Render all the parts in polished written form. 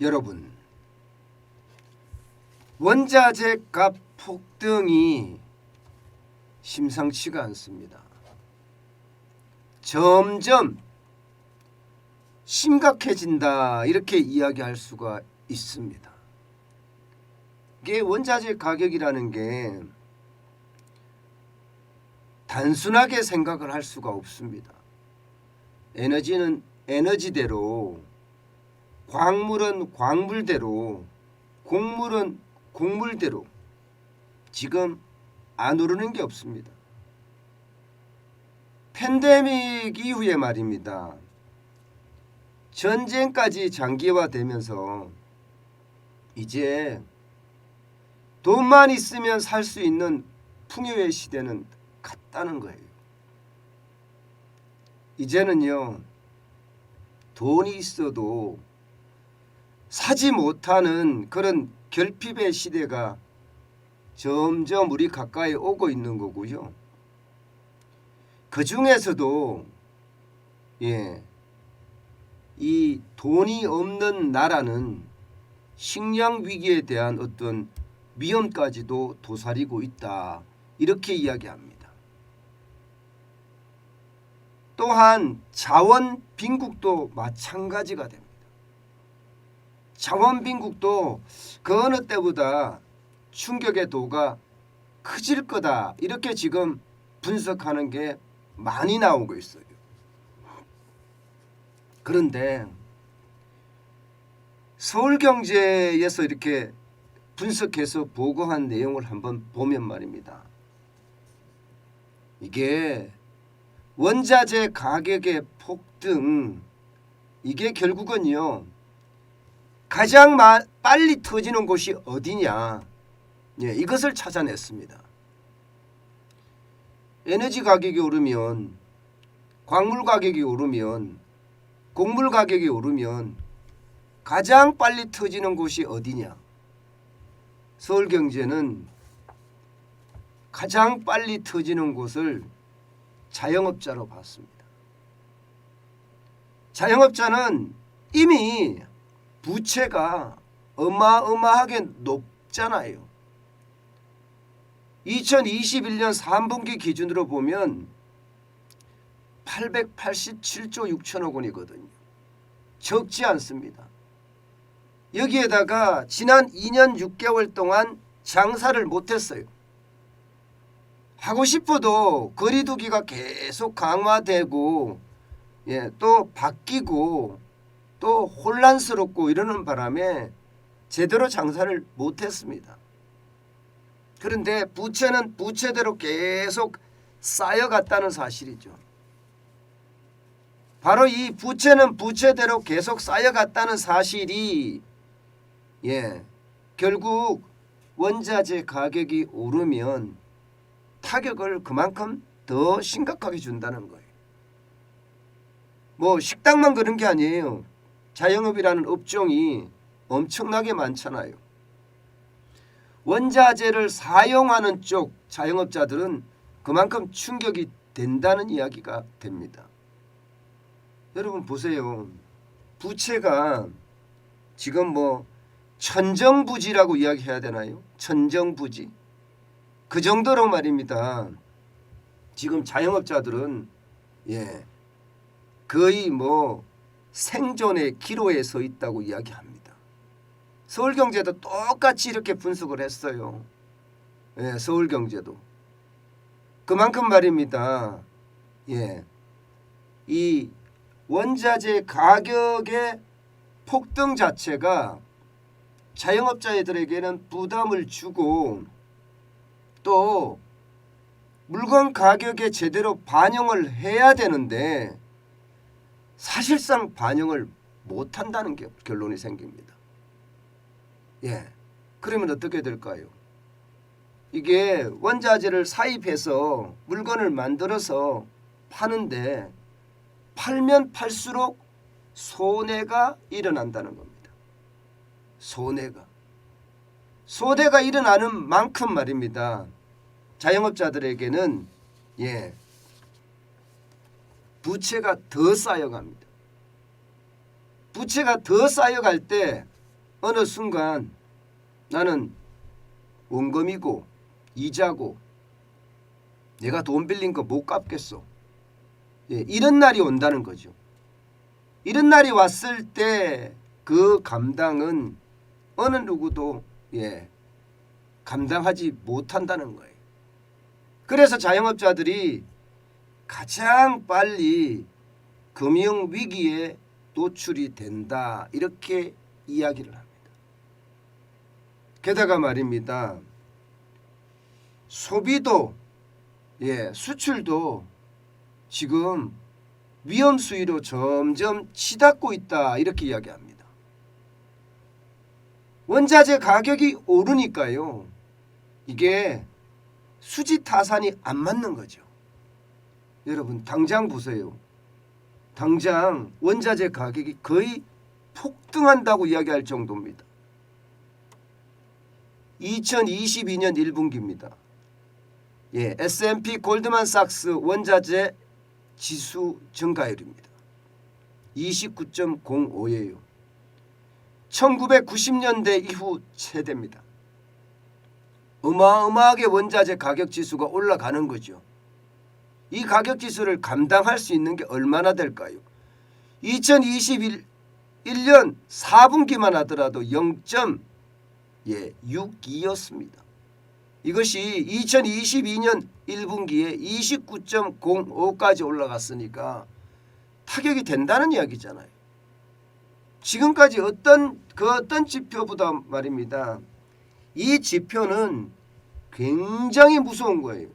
여러분, 원자재 값 폭등이 심상치가 않습니다. 점점 심각해진다 이렇게 이야기할 수가 있습니다. 이게 원자재 가격이라는 게 단순하게 생각을 할 수가 없습니다. 에너지는 에너지대로, 광물은 광물대로, 곡물은 곡물대로 지금 안 오르는 게 없습니다. 팬데믹 이후에 말입니다. 전쟁까지 장기화되면서 이제 돈만 있으면 살 수 있는 풍요의 시대는 갔다는 거예요. 이제는요, 돈이 있어도 사지 못하는 그런 결핍의 시대가 점점 우리 가까이 오고 있는 거고요. 그 중에서도 이 돈이 없는 나라는 식량 위기에 대한 어떤 위험까지도 도사리고 있다. 이렇게 이야기합니다. 또한 자원 빈국도 마찬가지가 됩니다. 자원 빈국도 그 어느 때보다 충격의 도가 커질 거다. 이렇게 지금 분석하는 게 많이 나오고 있어요. 그런데 서울경제에서 이렇게 분석해서 보고한 내용을 한번 보면 말입니다. 이게 원자재 가격의 폭등, 이게 결국은요, 가장 빨리 터지는 곳이 어디냐, 이것을 찾아냈습니다. 에너지 가격이 오르면, 광물 가격이 오르면, 곡물 가격이 오르면 가장 빨리 터지는 곳이 어디냐? 서울경제는 가장 빨리 터지는 곳을 자영업자로 봤습니다. 자영업자는 이미 부채가 어마어마하게 높잖아요. 2021년 3분기 기준으로 보면 887조 6천억 원이거든요. 적지 않습니다. 여기에다가 지난 2년 6개월 동안 장사를 못했어요. 하고 싶어도 거리두기가 계속 강화되고 또 바뀌고 또 혼란스럽고 이러는 바람에 제대로 장사를 못했습니다. 그런데 부채는 부채대로 계속 쌓여갔다는 사실이죠. 바로 이 부채는 부채대로 계속 쌓여갔다는 사실이 결국 원자재 가격이 오르면 타격을 그만큼 더 심각하게 준다는 거예요. 뭐 식당만 그런 게 아니에요. 자영업이라는 업종이 엄청나게 많잖아요. 원자재를 사용하는 쪽 자영업자들은 그만큼 충격이 된다는 이야기가 됩니다. 여러분 보세요. 부채가 지금 뭐 천정부지라고 이야기해야 되나요? 천정부지. 그 정도로 말입니다. 지금 자영업자들은 거의 뭐 생존의 기로에 서 있다고 이야기합니다. 서울경제도 똑같이 이렇게 분석을 했어요. 서울경제도. 그만큼 말입니다. 이 원자재 가격의 폭등 자체가 자영업자들에게는 부담을 주고 또 물건 가격에 제대로 반영을 해야 되는데 사실상 반영을 못한다는 게 결론이 생깁니다. 그러면 어떻게 될까요? 이게 원자재를 사입해서 물건을 만들어서 파는데 팔면 팔수록 손해가 일어난다는 겁니다. 손해가 일어나는 만큼 말입니다. 자영업자들에게는 부채가 더 쌓여갑니다. 부채가 더 쌓여갈 때 어느 순간 나는 원금이고 이자고 내가 돈 빌린 거 못 갚겠어. 예, 이런 날이 온다는 거죠. 이런 날이 왔을 때 그 감당은 어느 누구도 감당하지 못한다는 거예요. 그래서 자영업자들이 가장 빨리 금융위기에 노출이 된다 이렇게 이야기를 합니다. 게다가 말입니다. 소비도 수출도 지금 위험 수위로 점점 치닫고 있다 이렇게 이야기합니다. 원자재 가격이 오르니까요. 이게 수지타산이 안 맞는 거죠. 여러분 당장 보세요. 당장 원자재 가격이 거의 폭등한다고 이야기할 정도입니다. 2022년 1분기입니다. S&P 골드만삭스 원자재 지수 증가율입니다. 29.05예요. 1990년대 이후 최대입니다. 어마어마하게 원자재 가격 지수가 올라가는 거죠. 이 가격 지수를 감당할 수 있는 게 얼마나 될까요? 2021년 4분기만 하더라도 0.62였습니다. 이것이 2022년 1분기에 29.05까지 올라갔으니까 타격이 된다는 이야기잖아요. 지금까지 어떤 지표보다 말입니다. 이 지표는 굉장히 무서운 거예요.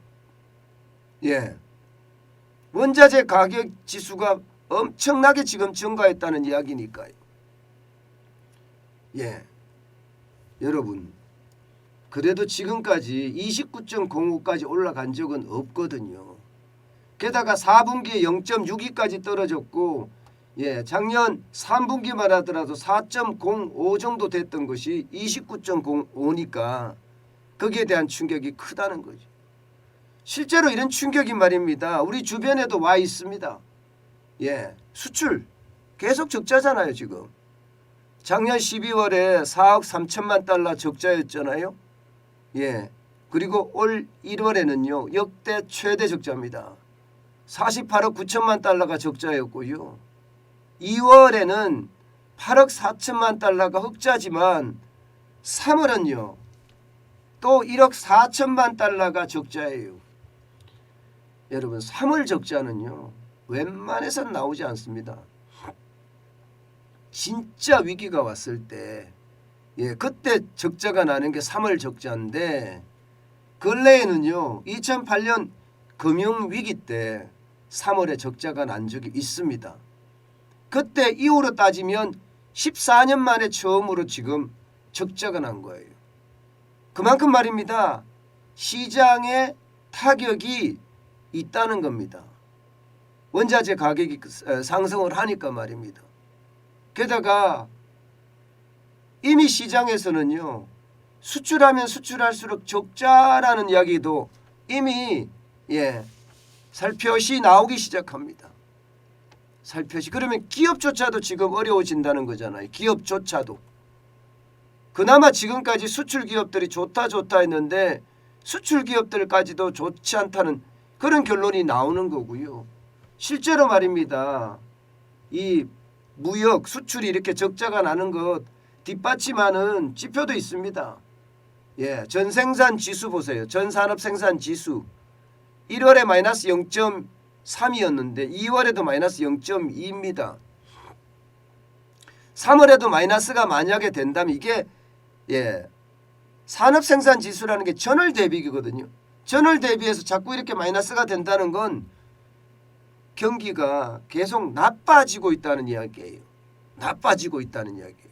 원자재 가격 지수가 엄청나게 지금 증가했다는 이야기니까요. 여러분 그래도 지금까지 29.05까지 올라간 적은 없거든요. 게다가 4분기에 0.62까지 떨어졌고 작년 3분기만 하더라도 4.05 정도 됐던 것이 29.05니까 거기에 대한 충격이 크다는 거죠. 실제로 이런 충격이 말입니다. 우리 주변에도 와 있습니다. 수출 계속 적자잖아요. 지금 작년 12월에 4억 3천만 달러 적자였잖아요. 그리고 올 1월에는요 역대 최대 적자입니다. 48억 9천만 달러가 적자였고요. 2월에는 8억 4천만 달러가 흑자지만 3월은요 또 1억 4천만 달러가 적자예요. 여러분 3월 적자는요 웬만해서는 나오지 않습니다. 진짜 위기가 왔을 때 그때 적자가 나는 게 3월 적자인데 근래에는요 2008년 금융위기 때 3월에 적자가 난 적이 있습니다. 그때 이후로 따지면 14년 만에 처음으로 지금 적자가 난 거예요. 그만큼 말입니다. 시장에 타격이 있다는 겁니다. 원자재 가격이 상승을 하니까 말입니다. 게다가 이미 시장에서는요 수출하면 수출할수록 적자라는 이야기도 이미 살펴시 나오기 시작합니다. 살펴시. 그러면 기업조차도 지금 어려워진다는 거잖아요. 기업조차도. 그나마 지금까지 수출 기업들이 좋다 했는데 수출 기업들까지도 좋지 않다는 그런 결론이 나오는 거고요. 실제로 말입니다. 이 무역 수출이 이렇게 적자가 나는 것 뒷받침하는 지표도 있습니다. 전생산 지수 보세요. 전산업 생산 지수 1월에 마이너스 0.3이었는데 2월에도 마이너스 0.2입니다. 3월에도 마이너스가 만약에 된다면 이게 산업 생산 지수라는 게 전월 대비거든요. 전월 대비해서 자꾸 이렇게 마이너스가 된다는 건 경기가 계속 나빠지고 있다는 이야기예요. 나빠지고 있다는 이야기예요.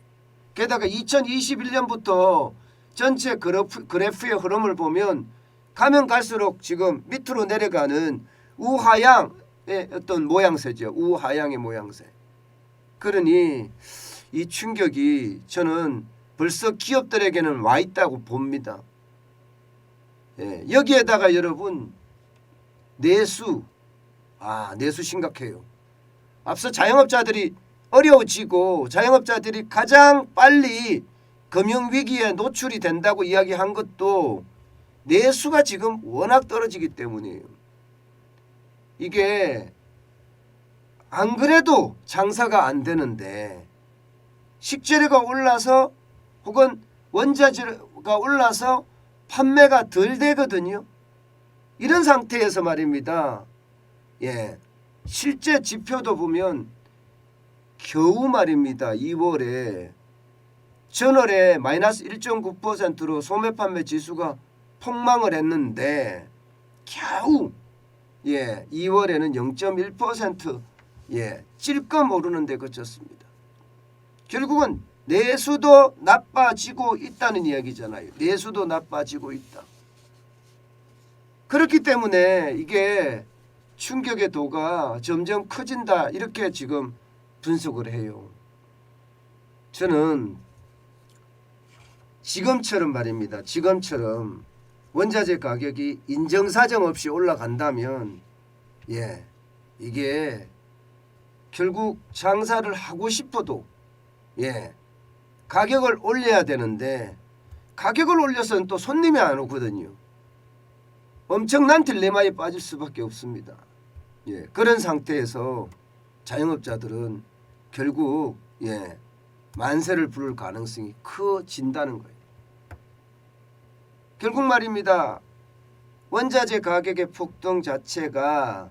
게다가 2021년부터 전체 그래프의 흐름을 보면 가면 갈수록 지금 밑으로 내려가는 우하향의 어떤 모양새죠. 우하향의 모양새. 그러니 이 충격이 저는 벌써 기업들에게는 와 있다고 봅니다. 여기에다가 여러분 내수 심각해요. 앞서 자영업자들이 어려워지고 자영업자들이 가장 빨리 금융위기에 노출이 된다고 이야기한 것도 내수가 지금 워낙 떨어지기 때문이에요. 이게 안 그래도 장사가 안 되는데 식재료가 올라서 혹은 원자재가 올라서 판매가 덜 되거든요. 이런 상태에서 말입니다. 예, 실제 지표도 보면 겨우 말입니다. 2월에 전월에 마이너스 1.9%로 소매 판매 지수가 폭망을 했는데 겨우 2월에는 0.1% 찔끔 오르는 데 그쳤습니다. 결국은 내수도 나빠지고 있다는 이야기잖아요. 내수도 나빠지고 있다. 그렇기 때문에 이게 충격의 도가 점점 커진다 이렇게 지금 분석을 해요. 저는 지금처럼 말입니다. 지금처럼 원자재 가격이 인정사정 없이 올라간다면 이게 결국 장사를 하고 싶어도 가격을 올려야 되는데 가격을 올려서는 또 손님이 안 오거든요. 엄청난 딜레마에 빠질 수밖에 없습니다. 그런 상태에서 자영업자들은 결국 만세를 부를 가능성이 커진다는 거예요. 결국 말입니다. 원자재 가격의 폭등 자체가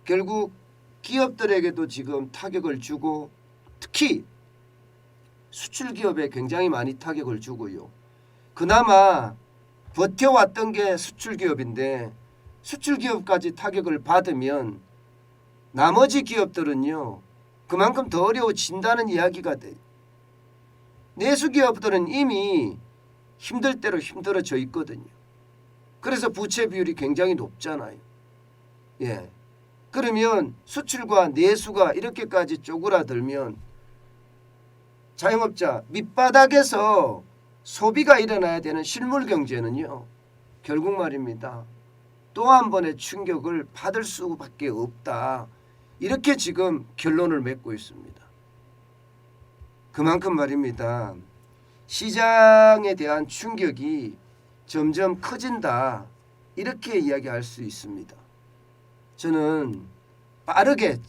결국 기업들에게도 지금 타격을 주고 특히 수출기업에 굉장히 많이 타격을 주고요. 그나마 버텨왔던 게 수출기업인데 수출기업까지 타격을 받으면 나머지 기업들은요. 그만큼 더 어려워진다는 이야기가 돼요. 내수기업들은 이미 힘들 대로 힘들어져 있거든요. 그래서 부채 비율이 굉장히 높잖아요. 그러면 수출과 내수가 이렇게까지 쪼그라들면 자영업자 밑바닥에서 소비가 일어나야 되는 실물 경제는요. 결국 말입니다. 또 한 번의 충격을 받을 수밖에 없다. 이렇게 지금 결론을 맺고 있습니다. 그만큼 말입니다. 시장에 대한 충격이 점점 커진다. 이렇게 이야기할 수 있습니다. 저는 빠르게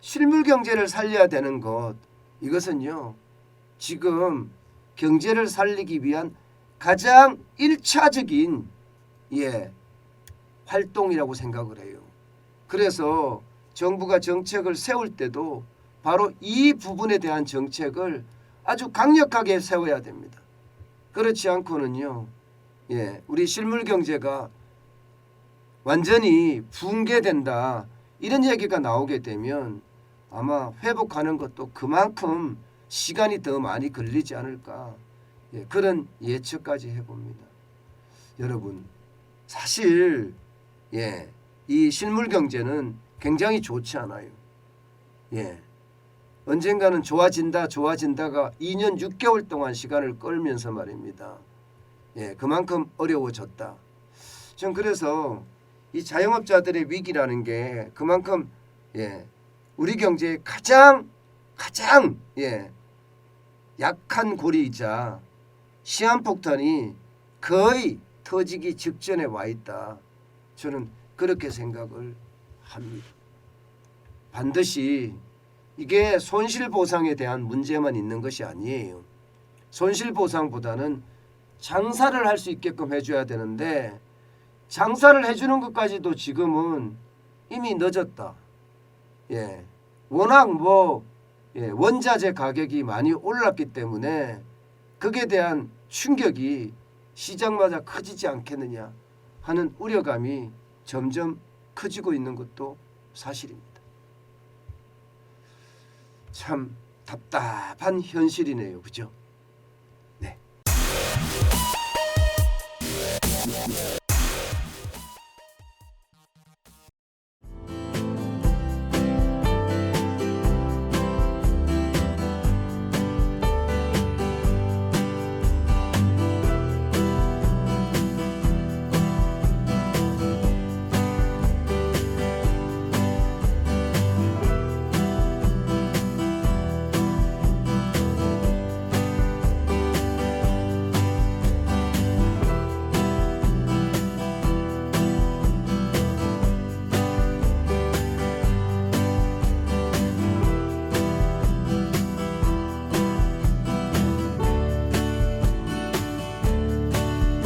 실물 경제를 살려야 되는 것 이것은요. 지금 경제를 살리기 위한 가장 1차적인 활동이라고 생각을 해요. 그래서 정부가 정책을 세울 때도 바로 이 부분에 대한 정책을 아주 강력하게 세워야 됩니다. 그렇지 않고는요. 우리 실물 경제가 완전히 붕괴된다. 이런 얘기가 나오게 되면 아마 회복하는 것도 그만큼 시간이 더 많이 걸리지 않을까. 그런 예측까지 해봅니다. 여러분 사실 이 실물 경제는 굉장히 좋지 않아요. 언젠가는 좋아진다가 2년 6개월 동안 시간을 끌면서 말입니다. 그만큼 어려워졌다. 전 그래서 이 자영업자들의 위기라는 게 그만큼 우리 경제의 가장 약한 고리이자 시한폭탄이 거의 터지기 직전에 와 있다. 저는 그렇게 생각을 합니다. 반드시 이게 손실보상에 대한 문제만 있는 것이 아니에요. 손실보상보다는 장사를 할 수 있게끔 해줘야 되는데 장사를 해주는 것까지도 지금은 이미 늦었다. 워낙 원자재 가격이 많이 올랐기 때문에 그에 대한 충격이 시장마다 커지지 않겠느냐 하는 우려감이 점점 커지고 있는 것도 사실입니다. 참 답답한 현실이네요. 그죠?